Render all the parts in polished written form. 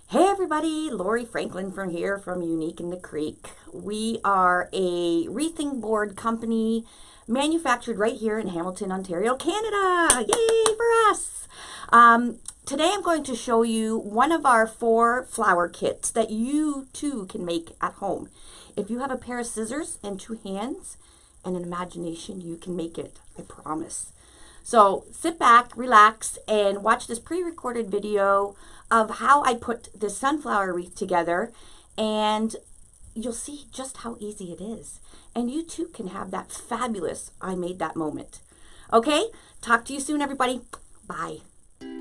Hey everybody, Lori Franklin from here from Unique in the Creek. We are a wreathing board company manufactured right here in Hamilton, Ontario, Canada. Yay for us! Today I'm going to show you one of our 4 flower kits that you too can make at home. If you have a pair of scissors and 2 hands and an imagination, you can make it, I promise. So sit back, relax, and watch this pre-recorded video of how I put this sunflower wreath together, and you'll see just how easy it is. And you too can have that fabulous I made that moment. Okay, talk to you soon, everybody. Bye. We're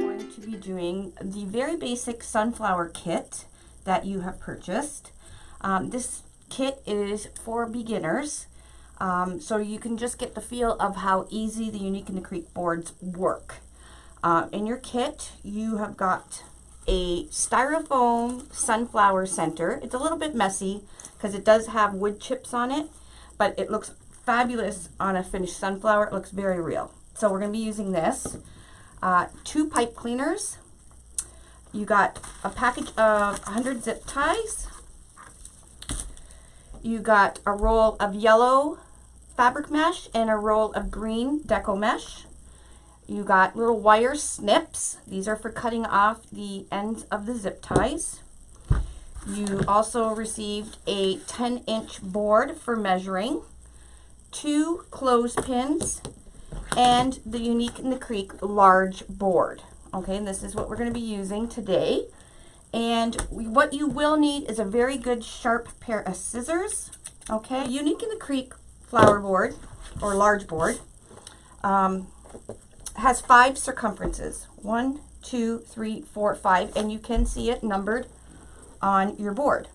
going to be doing the very basic sunflower kit that you have purchased. This kit is for beginners, so you can just get the feel of how easy the Unique in the Creek boards work. In your kit, you have got a styrofoam sunflower center. It's a little bit messy because it does have wood chips on it, but it looks fabulous on a finished sunflower. It looks very real. So we're going to be using this. 2 pipe cleaners. You got a package of 100 zip ties. You got a roll of yellow fabric mesh and a roll of green Deco mesh. You got little wire snips. These are for cutting off the ends of the zip ties. You also received a 10-inch board for measuring, 2 clothespins, and the Unique in the Creek large board. Okay, and this is what we're going to be using today. And what you will need is a very good sharp pair of scissors. Okay, Unique in the Creek flower board or large board has 5 circumferences. 1, 2, 3, 4, 5, and you can see it numbered on your board.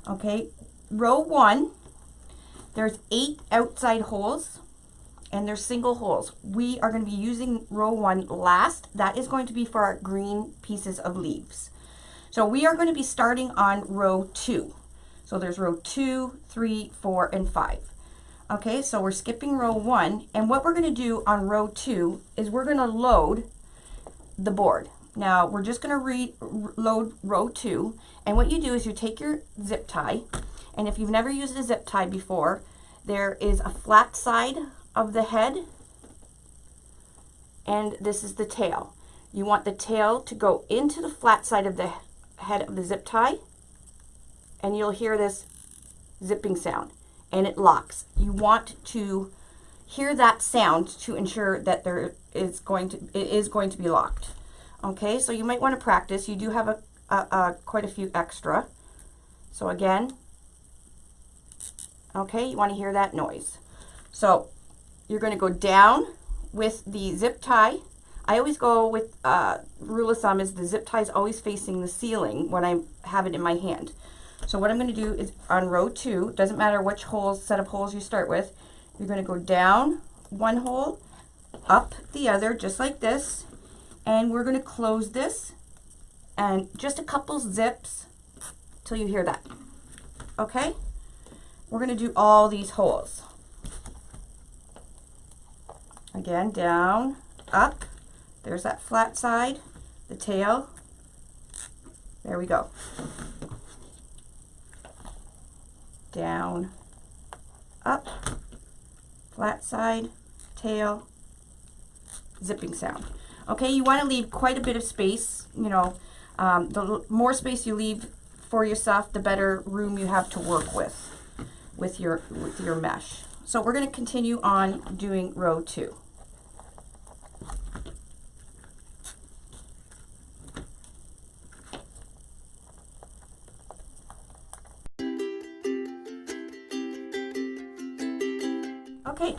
Okay, row 1, there's 8 outside holes. And they're single holes. We are going to be using row 1 last. That is going to be for our green pieces of leaves. So we are going to be starting on row 2. So there's row 2, 3, 4, and 5. Okay, so we're skipping row 1. And what we're going to do on row 2 is we're going to load the board. Now we're just going to load row 2. And what you do is you take your zip tie. And if you've never used a zip tie before, there is a flat side of the head, and this is the tail. You want the tail to go into the flat side of the head of the zip tie, and you'll hear this zipping sound, and it locks. You want to hear that sound to ensure that it is going to be locked. Okay, so you might want to practice. You do have quite a few extra. So again, okay, you want to hear that noise. So you're going to go down with the zip tie. I always go with rule of thumb is the zip tie is always facing the ceiling when I have it in my hand. So what I'm going to do is on row 2, doesn't matter which set of holes you start with, you're going to go down 1 hole, up the other, just like this, and we're going to close this, and just a couple zips till you hear that. Okay? We're going to do all these holes. Again, down, up, there's that flat side, the tail, there we go. Down, up, flat side, tail, zipping sound. Okay, you want to leave quite a bit of space, you know, the more space you leave for yourself, the better room you have to work with your mesh. So we're going to continue on doing row 2. Okay,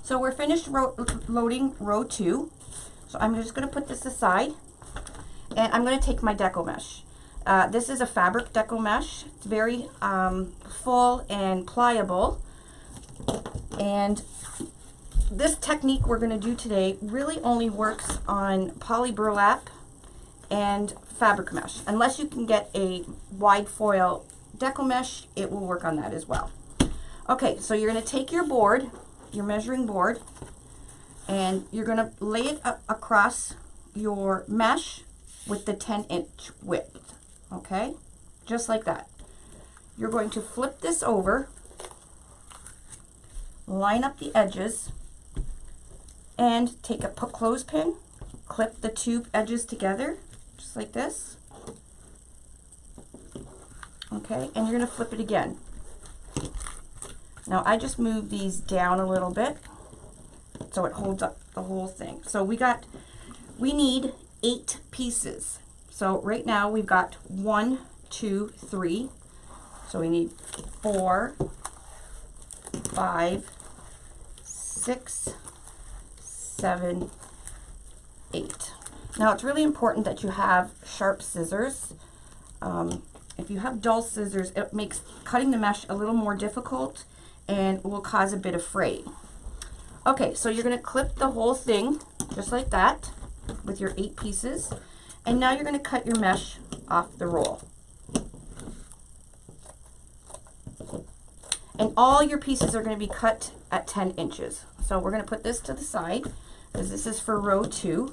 so we're finished loading row 2. So I'm just going to put this aside, and I'm going to take my Deco mesh. This is a fabric Deco mesh. It's very full and pliable. And this technique we're going to do today really only works on poly burlap and fabric mesh. Unless you can get a wide foil Deco mesh, it will work on that as well. Okay, so you're going to take your board, your measuring board, and you're going to lay it up across your mesh with the 10-inch width, okay? Just like that. You're going to flip this over, line up the edges, and take a clothespin, clip the two edges together, just like this. Okay, and you're going to flip it again. Now I just moved these down a little bit so it holds up the whole thing. So we need 8 pieces. So right now we've got 1, 2, 3. So we need 4, 5, 6, 7, 8. Now it's really important that you have sharp scissors. If you have dull scissors, it makes cutting the mesh a little more difficult and will cause a bit of fraying. Okay, so you're going to clip the whole thing just like that with your 8 pieces, and now you're going to cut your mesh off the roll. And all your pieces are going to be cut at 10 inches. So we're going to put this to the side because this is for row 2.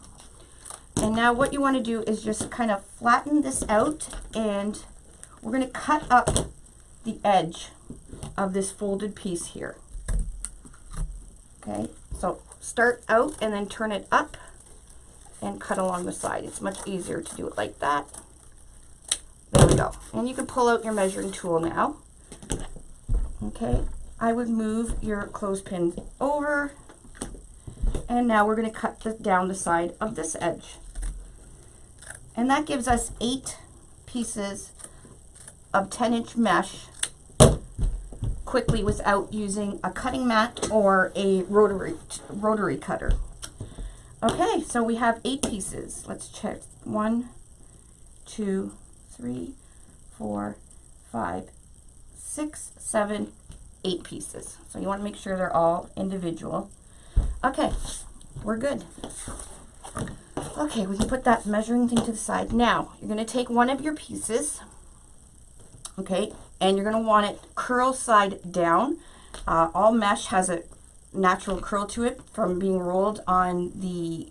And now what you want to do is just kind of flatten this out, and we're going to cut up the edge of this folded piece here. Okay, so start out and then turn it up and cut along the side. It's much easier to do it like that. There we go. And you can pull out your measuring tool now. Okay, I would move your clothespin over, and now we're going to cut down the side of this edge. And that gives us 8 pieces of 10-inch mesh quickly without using a cutting mat or a rotary cutter. Okay, so we have 8 pieces. Let's check. 1, 2, 3, 4, 5, 6, 7, 8 pieces. So you want to make sure they're all individual. Okay, we're good. Okay, we can put that measuring thing to the side. Now, you're going to take one of your pieces, okay, and you're going to want it curl side down. All mesh has a natural curl to it from being rolled on the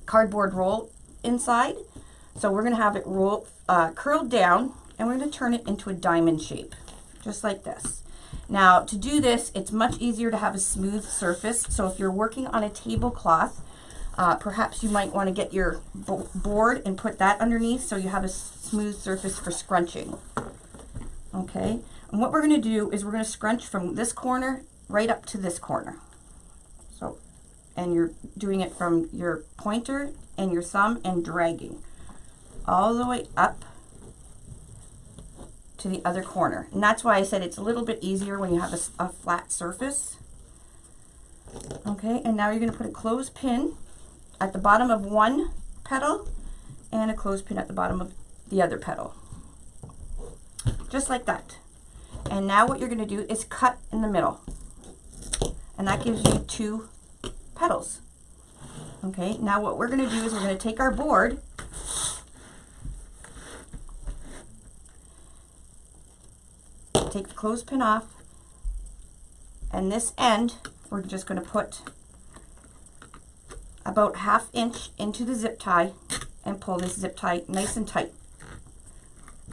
cardboard roll inside. So we're going to have it curled down, and we're going to turn it into a diamond shape, just like this. Now, to do this, it's much easier to have a smooth surface. So if you're working on a tablecloth, perhaps you might want to get your board and put that underneath so you have a smooth surface for scrunching. Okay, and what we're going to do is we're going to scrunch from this corner right up to this corner. So, and you're doing it from your pointer and your thumb and dragging all the way up to the other corner. And that's why I said it's a little bit easier when you have a flat surface. Okay, and now you're going to put a clothespin at the bottom of one petal and a clothespin at the bottom of the other petal. Just like that. And now what you're going to do is cut in the middle. And that gives you 2 petals. Okay, now what we're going to do is we're going to take our board take the clothespin off, and this end we're just going to put about 1/2 inch into the zip tie and pull this zip tie nice and tight.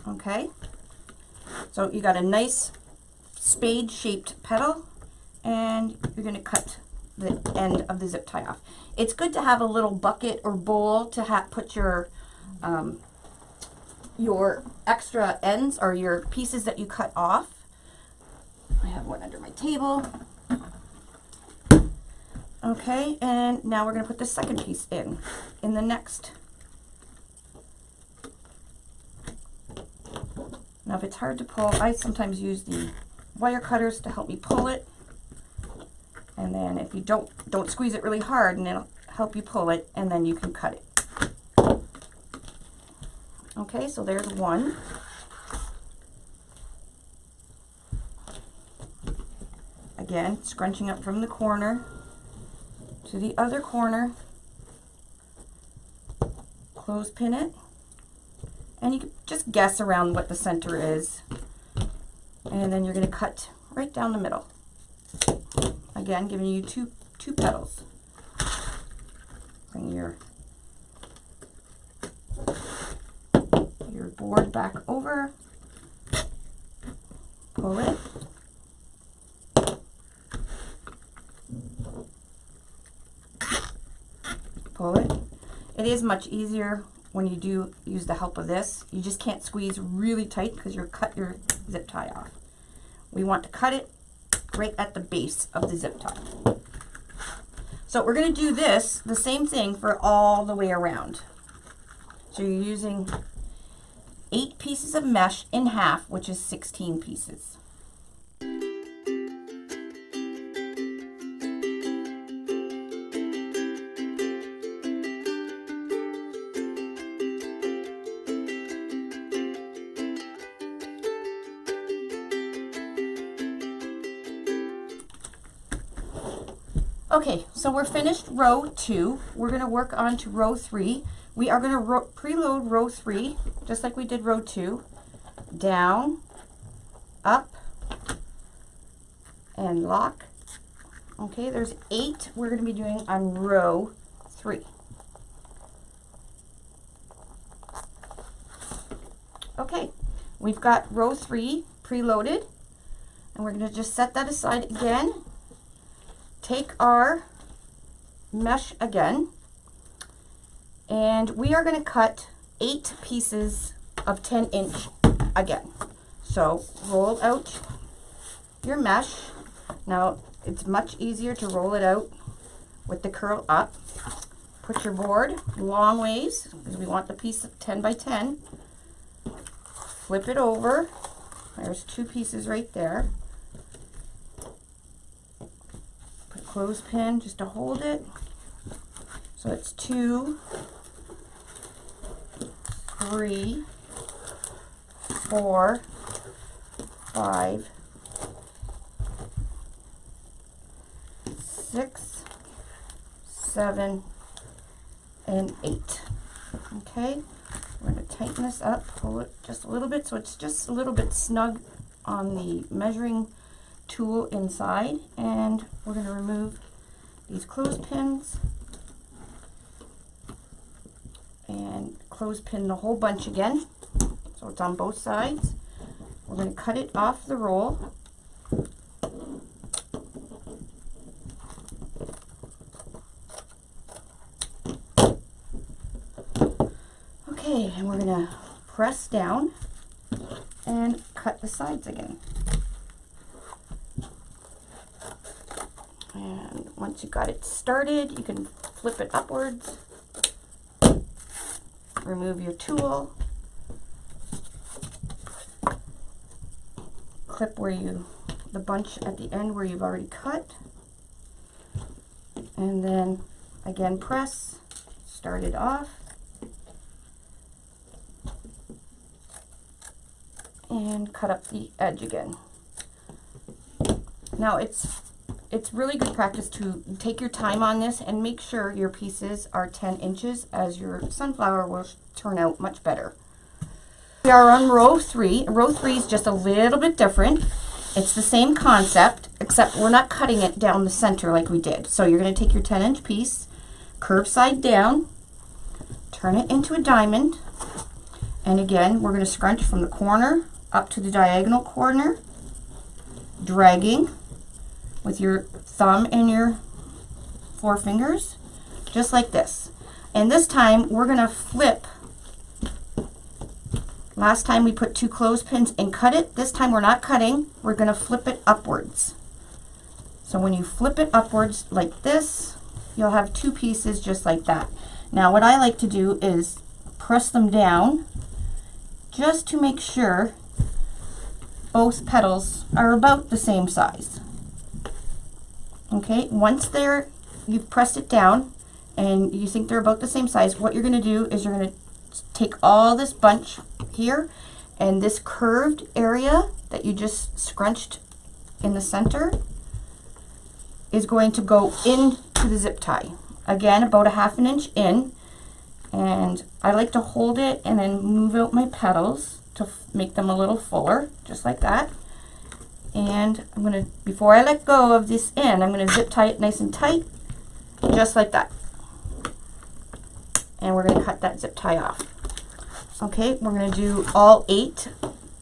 Okay, so you got a nice spade shaped petal, and you're going to cut the end of the zip tie off. It's good to have a little bucket or bowl to put your extra ends or your pieces that you cut off. I have one under my table. Okay, and now we're going to put the second piece in the next. Now if it's hard to pull, I sometimes use the wire cutters to help me pull it. And then if you don't squeeze it really hard, and it'll help you pull it, and then you can cut it. Okay, so there's one. Again, scrunching up from the corner to the other corner, clothespin it, and you can just guess around what the center is, and then you're going to cut right down the middle. Again, giving you two petals. Bring your board back over, pull it, pull it. It is much easier when you do use the help of this. You just can't squeeze really tight because you'll cut your zip tie off. We want to cut it right at the base of the zip tie. So we're going to do this, the same thing for all the way around. So you're using 8 pieces of mesh in half, which is 16 pieces. Okay, so we're finished row 2. We're going to work on to row 3. We are going to preload row 3, just like we did row 2. Down, up, and lock. Okay, there's 8 we're going to be doing on row 3. Okay, we've got row 3 preloaded, and we're going to just set that aside again. Take our mesh again, and we are going to cut 8 pieces of 10-inch again. So roll out your mesh. Now it's much easier to roll it out with the curl up. Put your board long ways because we want the piece of 10 by 10. Flip it over. There's 2 pieces right there. Clothespin just to hold it. So it's 2, 3, 4, 5, 6, 7, and 8. Okay, we're going to tighten this up, pull it just a little bit so it's just a little bit snug on the measuring tool inside, and we're going to remove these clothespins and clothespin the whole bunch again so it's on both sides. We're going to cut it off the roll. Okay, and we're going to press down and cut the sides again. And once you got it started, you can flip it upwards, remove your tool, clip where the bunch at the end where you've already cut, and then again press, start it off, and cut up the edge again. Now it's really good practice to take your time on this and make sure your pieces are 10 inches, as your sunflower will turn out much better. We are on row 3. Row 3 is just a little bit different. It's the same concept, except we're not cutting it down the center like we did. So you're going to take your 10-inch piece, curve side down, turn it into a diamond, and again we're going to scrunch from the corner up to the diagonal corner, dragging with your thumb and your forefingers, just like this. And this time we're going to flip. Last time we put 2 clothespins and cut it. This time we're not cutting. We're going to flip it upwards. So when you flip it upwards like this, you'll have 2 pieces just like that. Now what I like to do is press them down just to make sure both petals are about the same size. Okay, once you've pressed it down and you think they're about the same size, what you're going to do is you're going to take all this bunch here, and this curved area that you just scrunched in the center is going to go into the zip tie. Again, about a 1/2 inch in, and I like to hold it and then move out my petals to make them a little fuller, just like that. And I'm going to, before I let go of this end, I'm going to zip tie it nice and tight, just like that. And we're going to cut that zip tie off. Okay, we're going to do all 8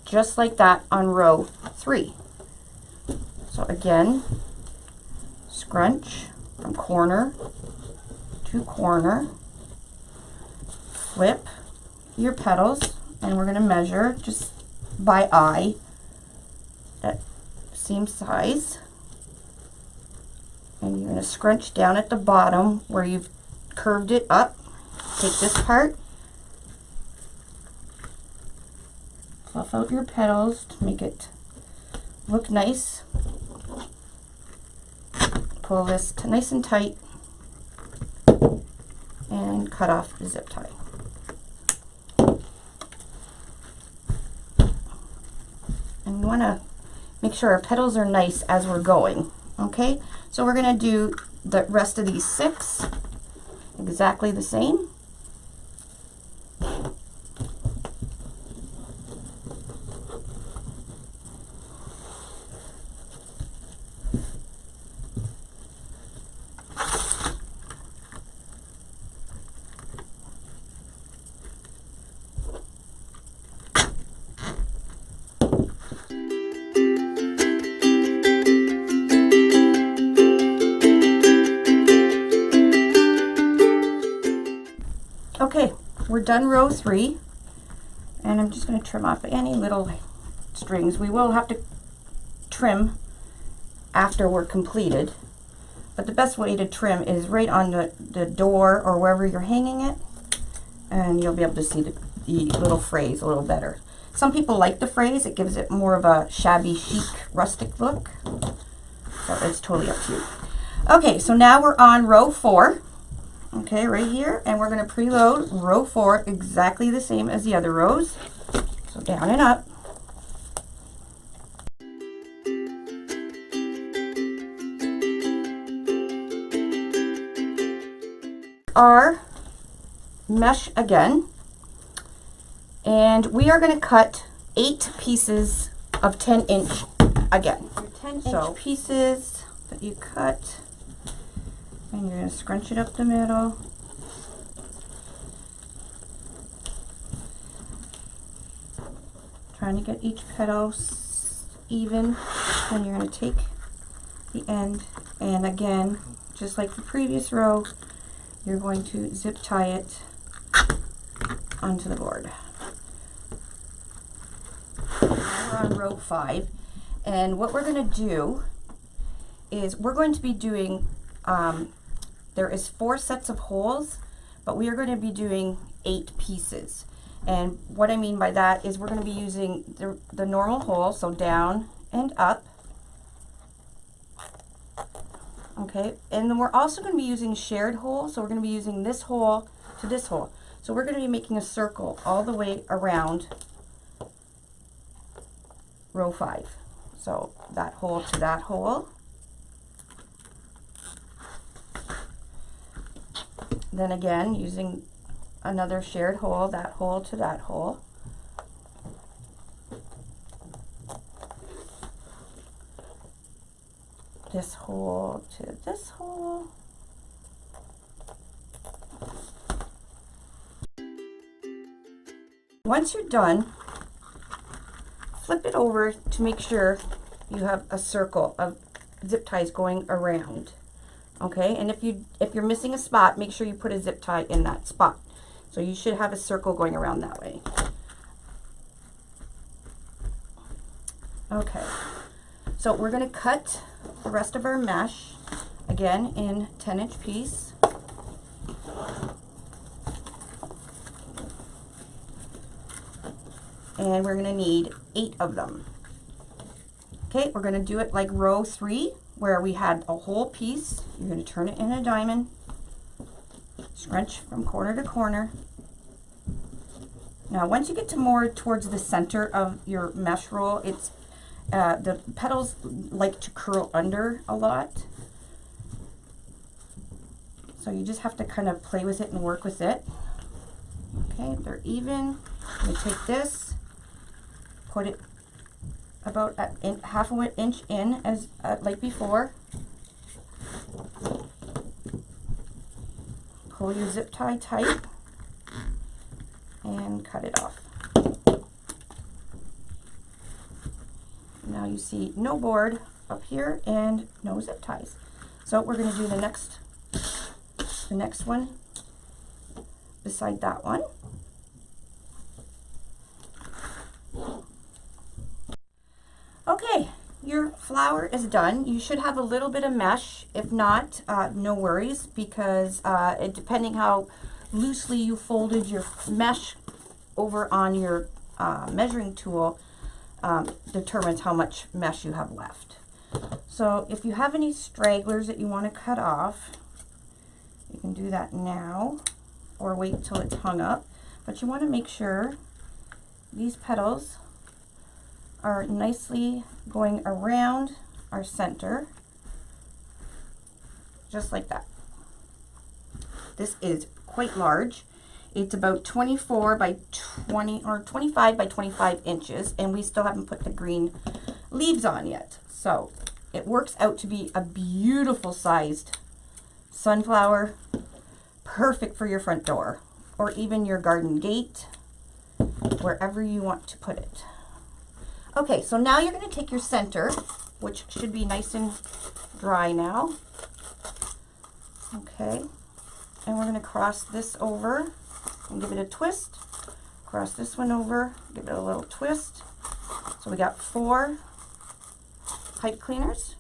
just like that on row 3. So again, scrunch from corner to corner, flip your petals, and we're going to measure just by eye that seam size. And you're going to scrunch down at the bottom where you've curved it up. Take this part, fluff out your petals to make it look nice. Pull this nice and tight and cut off the zip tie. And we want to make sure our petals are nice as we're going. Okay, so we're going to do the rest of these 6 exactly the same. Okay, we're done row 3, and I'm just going to trim off any little strings. We will have to trim after we're completed, but the best way to trim is right on the door or wherever you're hanging it, and you'll be able to see the little phrase a little better. Some people like the phrase, it gives it more of a shabby chic rustic look, so it's totally up to you. Okay, so now we're on row 4. Okay, right here, and we're going to preload row 4 exactly the same as the other rows. So down and up. Our mesh again, and we are going to cut 8 pieces of 10-inch again. Your 10-inch pieces that you cut. And you're going to scrunch it up the middle. Trying to get each petal even. Then you're going to take the end, and again, just like the previous row, you're going to zip tie it onto the board. Now we're on row 5, and what we're going to do is we're going to be doing there is 4 sets of holes, but we are going to be doing 8 pieces. And what I mean by that is we're going to be using the normal hole, so down and up. Okay, and then we're also going to be using shared holes, so we're going to be using this hole to this hole. So we're going to be making a circle all the way around row 5. So that hole to that hole. Then again, using another shared hole, that hole to that hole. This hole to this hole. Once you're done, flip it over to make sure you have a circle of zip ties going around. Okay, and if you're missing a spot, make sure you put a zip tie in that spot. So you should have a circle going around that way. Okay, so we're going to cut the rest of our mesh again in 10-inch piece. And we're going to need 8 of them. Okay, we're going to do it like row 3, where we had a whole piece. You're going to turn it in a diamond, scrunch from corner to corner. Now once you get to more towards the center of your mesh roll, it's the petals like to curl under a lot, so you just have to kind of play with it and work with it. Okay, they're even. I'm going to take this, put it about half an inch in as like before. Pull your zip tie tight and cut it off. Now you see no board up here and no zip ties. So we're going to do the next one beside that one. Okay, your flower is done. You should have a little bit of mesh. If not, no worries, because depending how loosely you folded your mesh over on your measuring tool determines how much mesh you have left. So if you have any stragglers that you want to cut off, you can do that now or wait till it's hung up. But you want to make sure these petals are nicely going around our center, just like that. This is quite large. It's about 24 by 20 or 25 by 25 inches, and we still haven't put the green leaves on yet. So it works out to be a beautiful sized sunflower, perfect for your front door or even your garden gate, wherever you want to put it. Okay, so now you're going to take your center, which should be nice and dry now. Okay, and we're going to cross this over and give it a twist. Cross this one over, give it a little twist. So we got 4 pipe cleaners,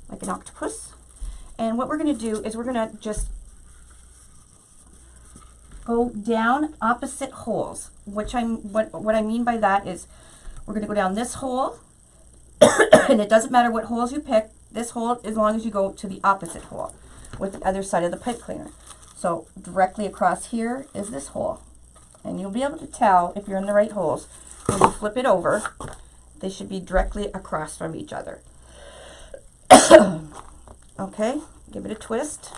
like an octopus. And what we're going to do is we're going to just go down opposite holes, which what I mean by that is we're going to go down this hole, and it doesn't matter what holes you pick, this hole, as long as you go to the opposite hole with the other side of the pipe cleaner. So directly across here is this hole, and you'll be able to tell if you're in the right holes. When you flip it over, they should be directly across from each other. Okay, give it a twist.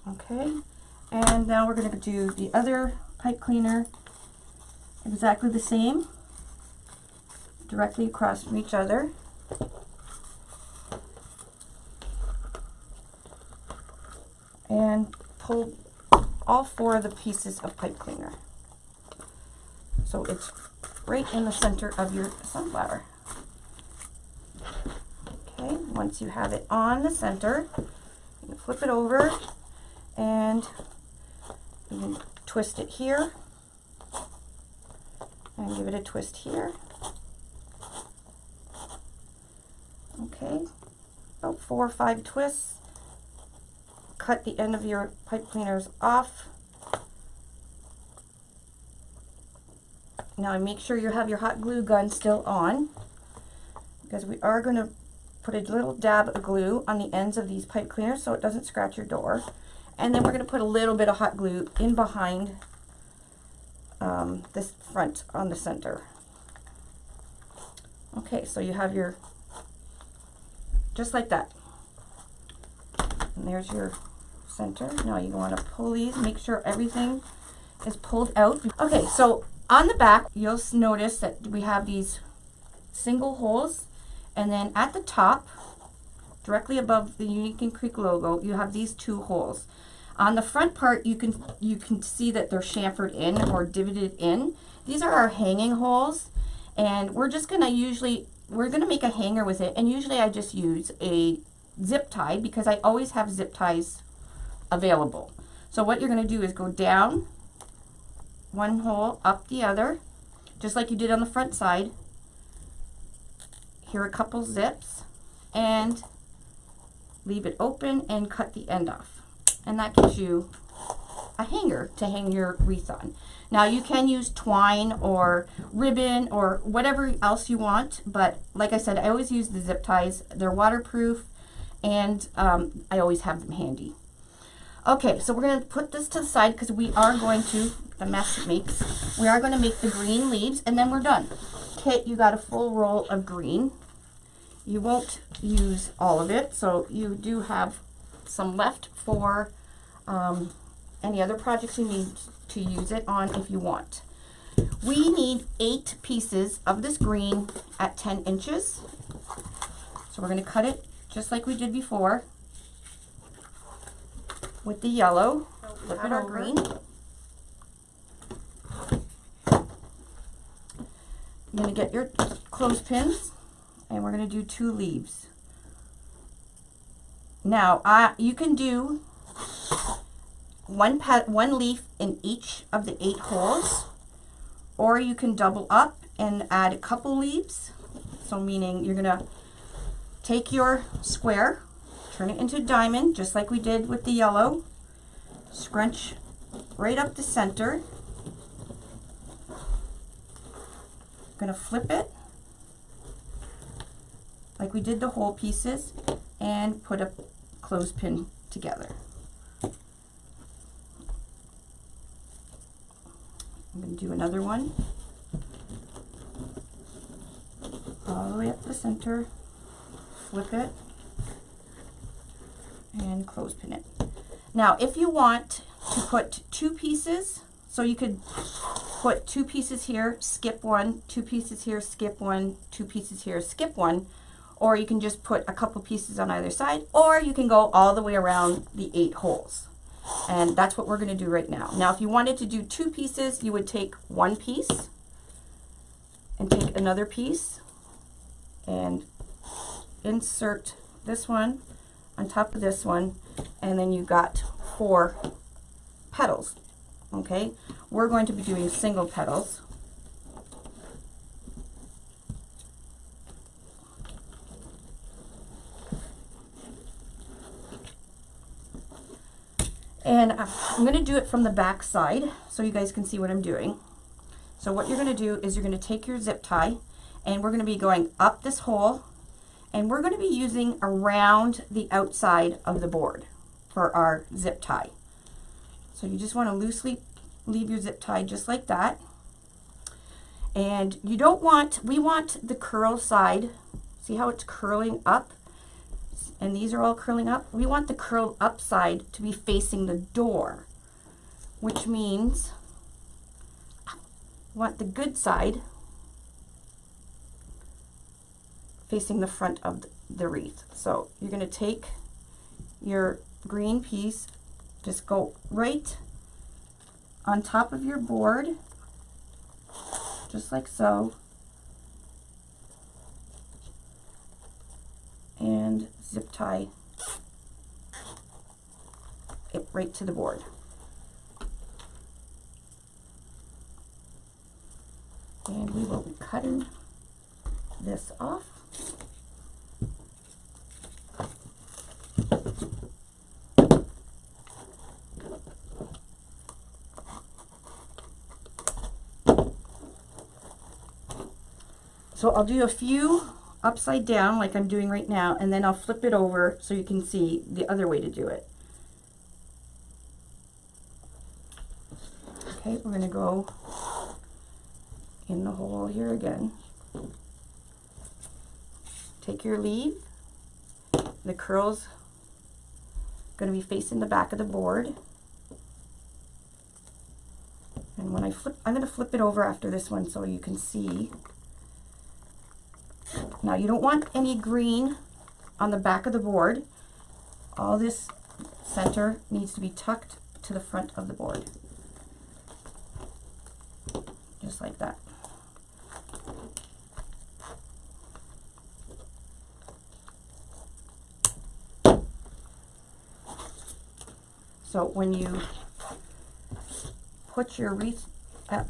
Okay, and now we're going to do the other pipe cleaner exactly the same, directly across from each other. And pull all 4 of the pieces of pipe cleaner. So it's right in the center of your sunflower. Okay, once you have it on the center, you can flip it over and you can twist it here and give it a twist here. Okay, about 4 or 5 twists. Cut the end of your pipe cleaners off. Now make sure you have your hot glue gun still on, because we are going to put a little dab of glue on the ends of these pipe cleaners so it doesn't scratch your door. And then we're going to put a little bit of hot glue in behind this front on the center. Okay, so you have your, just like that. And there's your center. Now you want to pull these, make sure everything is pulled out. Okay, so on the back, you'll notice that we have these single holes, and then at the top, directly above the Unique & Creek logo, you have these 2 holes. On the front part, you can see that they're chamfered in or divoted in. These are our hanging holes, and we're just gonna we're gonna make a hanger with it, and usually I just use a zip tie because I always have zip ties available. So what you're going to do is go down one hole, up the other, just like you did on the front side. Here are a couple zips, and leave it open and cut the end off. And that gives you a hanger to hang your wreath on. Now you can use twine or ribbon or whatever else you want, but like I said, I always use the zip ties. They're waterproof, and I always have them handy. Okay, so we're going to put this to the side because we are going to, the mess it makes, we are going to make the green leaves, and then we're done. Okay, you got a full roll of green. You won't use all of it, so you do have some left for any other projects you need to use it on if you want. We need 8 pieces of this green at 10 inches. So we're going to cut it just like we did before with the yellow. Flip it over. Green. You're going to get your clothespins, and we're going to do 2 leaves. Now, you can do one leaf in each of the 8 holes, or you can double up and add a couple leaves. So meaning you're going to take your square, turn it into a diamond, just like we did with the yellow, scrunch right up the center. Going to flip it like we did the whole pieces and put a clothespin together. I'm going to do another one all the way up the center, flip it, and clothespin it. Now, if you want to put 2 pieces, so you could put 2 pieces here, skip 1, 2 pieces here, skip 1, 2 pieces here, skip 1, or you can just put a couple pieces on either side, or you can go all the way around the 8 holes. And that's what we're going to do right now. Now, if you wanted to do 2 pieces, you would take 1 piece and take another piece and insert this one on top of this one, and then you got 4 petals. Okay, we're going to be doing single petals. And I'm going to do it from the back side so you guys can see what I'm doing. So what you're going to do is you're going to take your zip tie, and we're going to be going up this hole, and we're going to be using around the outside of the board for our zip tie. So you just want to loosely leave your zip tie just like that. And you don't want, we want the curl side, see how it's curling up? And these are all curling up. We want the curled up side to be facing the door, which means we want the good side facing the front of the wreath. So you're going to take your green piece, just go right on top of your board, just like so, and zip tie it right to the board. And we will be cutting this off. So I'll do a few upside down like I'm doing right now, and then I'll flip it over so you can see the other way to do it. Okay, we're going to go in the hole here again. Take your leaf, the curl's going to be facing the back of the board. And when I flip, I'm going to flip it over after this one so you can see. Now you don't want any green on the back of the board. All this center needs to be tucked to the front of the board. Just like that. So when you put your wreath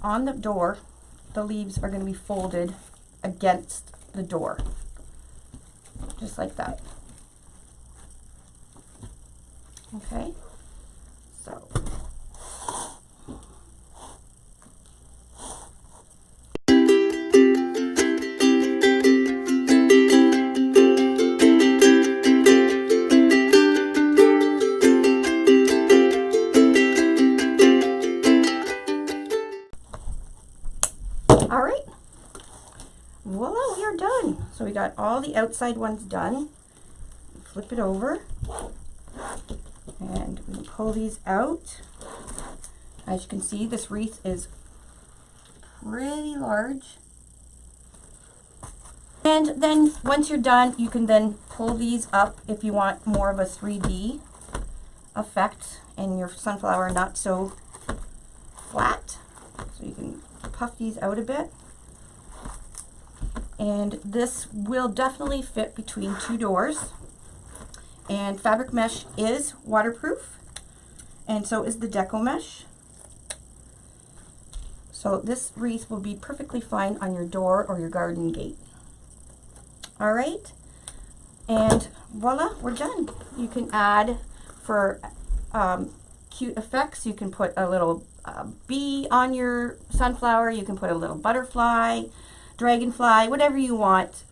on the door, the leaves are going to be folded against the door, just like that. Okay, so all right. Voila, we are done. So we got all the outside ones done. Flip it over. And we pull these out. As you can see, this wreath is pretty large. And then once you're done, you can then pull these up if you want more of a 3D effect and your sunflower not so flat. So you can puff these out a bit. And this will definitely fit between two doors. And fabric mesh is waterproof, and so is the Deco mesh. So this wreath will be perfectly fine on your door or your garden gate. All right, and voila, we're done. You can add for cute effects. You can put a little bee on your sunflower. You can put a little butterfly, dragonfly, whatever you want.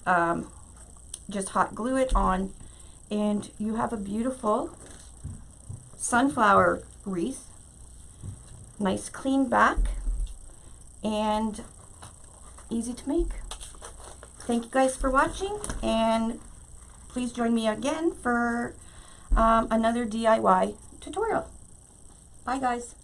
Just hot glue it on, and you have a beautiful sunflower wreath. Nice clean back and easy to make. Thank you guys for watching, and please join me again for another DIY tutorial. Bye guys.